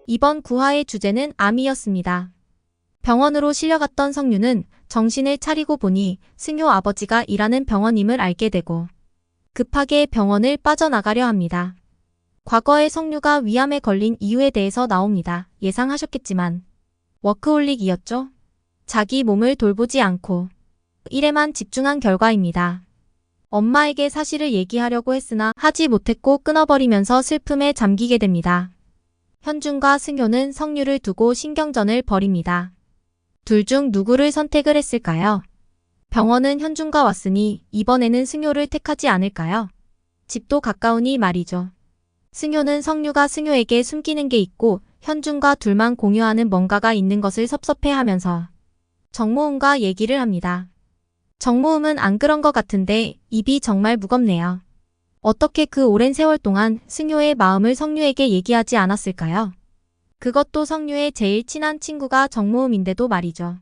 이번 구화의 주제는 암이었습니다. 병원으로 실려갔던 성유는 정신을 차리고 보니 승효 아버지가 일하는 병원임을 알게 되고 급하게 병원을 빠져나가려 합니다. 과거에 성유가 위암에 걸린 이유에 대해서 나옵니다. 예상하셨겠지만 워크홀릭이었죠. 자기 몸을 돌보지 않고 일에만 집중한 결과입니다. 엄마에게 사실을 얘기하려고 했으나 하지 못했고 끊어버리면서 슬픔에 잠기게 됩니다. 현준과 승효는 성유를 두고 신경전을 벌입니다. 둘 중 누구를 선택을 했을까요? 병원은 현준과 왔으니 이번에는 승효를 택하지 않을까요? 집도 가까우니 말이죠. 승효는 성유가 승효에게 숨기는 게 있고 현준과 둘만 공유하는 뭔가가 있는 것을 섭섭해하면서 정모음과 얘기를 합니다. 정모음은 안 그런 것 같은데 입이 정말 무겁네요. 어떻게 그 오랜 세월 동안 승효의 마음을 성유에게 얘기하지 않았을까요? 그것도 성유의 제일 친한 친구가 정모음인데도 말이죠.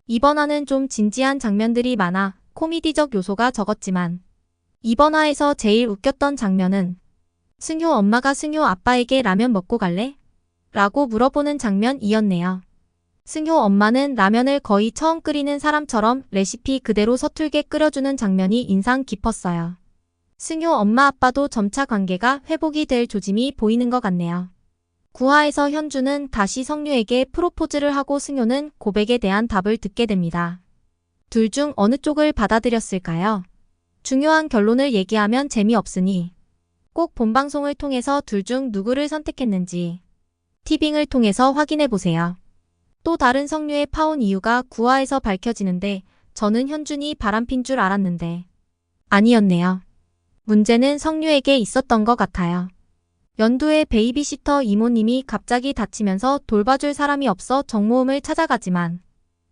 이번 화는 좀 진지한 장면들이 많아 코미디적 요소가 적었지만 이번 화에서 제일 웃겼던 장면은 승효 엄마가 승효 아빠에게 라면 먹고 갈래? 라고 물어보는 장면이었네요. 승효 엄마는 라면을 거의 처음 끓이는 사람처럼 레시피 그대로 서툴게 끓여주는 장면이 인상 깊었어요. 승효 엄마 아빠도 점차 관계가 회복이 될 조짐이 보이는 것 같네요. 9화에서 현주는 다시 성유에게 프로포즈를 하고 승효는 고백에 대한 답을 듣게 됩니다. 둘 중 어느 쪽을 받아들였을까요? 중요한 결론을 얘기하면 재미없으니 꼭 본방송을 통해서 둘 중 누구를 선택했는지 티빙을 통해서 확인해보세요. 또 다른 성유의 파혼 이유가 9화에서 밝혀지는데 저는 현준이 바람핀 줄 알았는데 아니었네요. 문제는 성유에게 있었던 것 같아요. 연두의 베이비시터 이모님이 갑자기 다치면서 돌봐줄 사람이 없어 정모음을 찾아가지만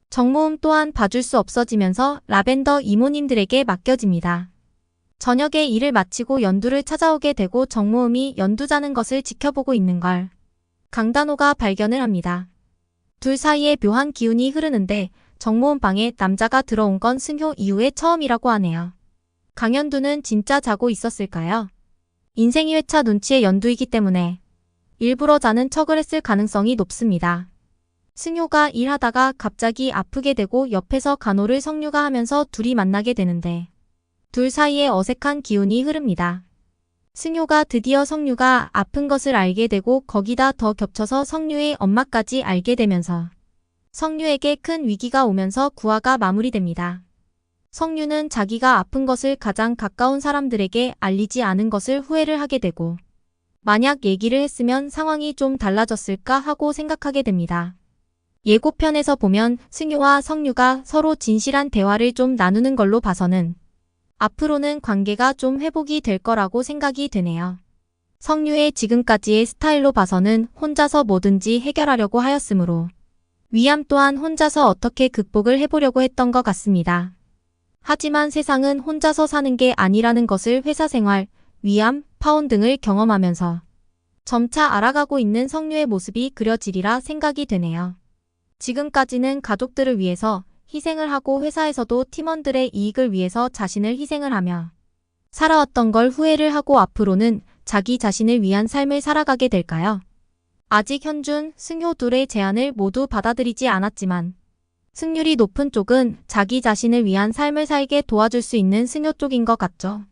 정모음 또한 봐줄 수 없어지면서 라벤더 이모님들에게 맡겨집니다. 저녁에 일을 마치고 연두를 찾아오게 되고 정모음이 연두 자는 것을 지켜보고 있는 걸 강단호가 발견을 합니다. 둘 사이에 묘한 기운이 흐르는데 정모음 방에 남자가 들어온 건 승효 이후에 처음이라고 하네요. 강연두는 진짜 자고 있었을까요? 인생이 회차 눈치의 연두이기 때문에 일부러 자는 척을 했을 가능성이 높습니다. 승효가 일하다가 갑자기 아프게 되고 옆에서 간호를 성유가 하면서 둘이 만나게 되는데 둘 사이에 어색한 기운이 흐릅니다. 승효가 드디어 성유가 아픈 것을 알게 되고 거기다 더 겹쳐서 성유의 엄마까지 알게 되면서 성유에게 큰 위기가 오면서 9화가 마무리됩니다. 성유는 자기가 아픈 것을 가장 가까운 사람들에게 알리지 않은 것을 후회를 하게 되고 만약 얘기를 했으면 상황이 좀 달라졌을까 하고 생각하게 됩니다. 예고편에서 보면 승유와 성유가 서로 진실한 대화를 좀 나누는 걸로 봐서는 앞으로는 관계가 좀 회복이 될 거라고 생각이 되네요. 성유의 지금까지의 스타일로 봐서는 혼자서 뭐든지 해결하려고 하였으므로 위암 또한 혼자서 어떻게 극복을 해보려고 했던 것 같습니다. 하지만 세상은 혼자서 사는 게 아니라는 것을 회사 생활, 위암, 파혼 등을 경험하면서 점차 알아가고 있는 성유의 모습이 그려지리라 생각이 되네요. 지금까지는 가족들을 위해서 희생을 하고 회사에서도 팀원들의 이익을 위해서 자신을 희생을 하며 살아왔던 걸 후회를 하고 앞으로는 자기 자신을 위한 삶을 살아가게 될까요? 아직 현준, 승효 둘의 제안을 모두 받아들이지 않았지만 승률이 높은 쪽은 자기 자신을 위한 삶을 살게 도와줄 수 있는 승효 쪽인 것 같죠.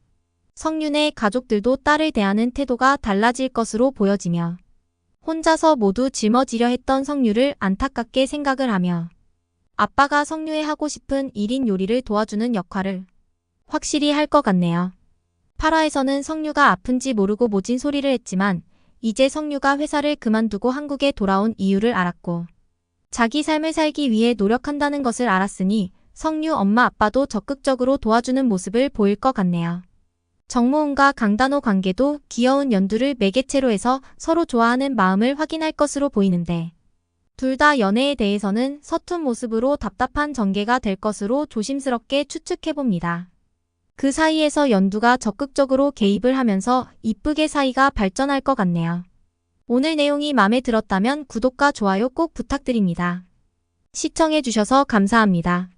성윤의 가족들도 딸을 대하는 태도가 달라질 것으로 보여지며 혼자서 모두 짊어지려 했던 성유를 안타깝게 생각을 하며 아빠가 성유의 하고 싶은 1인 요리를 도와주는 역할을 확실히 할 것 같네요. 8화에서는 성유가 아픈지 모르고 모진 소리를 했지만 이제 성유가 회사를 그만두고 한국에 돌아온 이유를 알았고 자기 삶을 살기 위해 노력한다는 것을 알았으니 성유 엄마 아빠도 적극적으로 도와주는 모습을 보일 것 같네요. 정모은과 강단호 관계도 귀여운 연두를 매개체로 해서 서로 좋아하는 마음을 확인할 것으로 보이는데 둘 다 연애에 대해서는 서툰 모습으로 답답한 전개가 될 것으로 조심스럽게 추측해봅니다. 그 사이에서 연두가 적극적으로 개입을 하면서 이쁘게 사이가 발전할 것 같네요. 오늘 내용이 마음에 들었다면 구독과 좋아요 꼭 부탁드립니다. 시청해주셔서 감사합니다.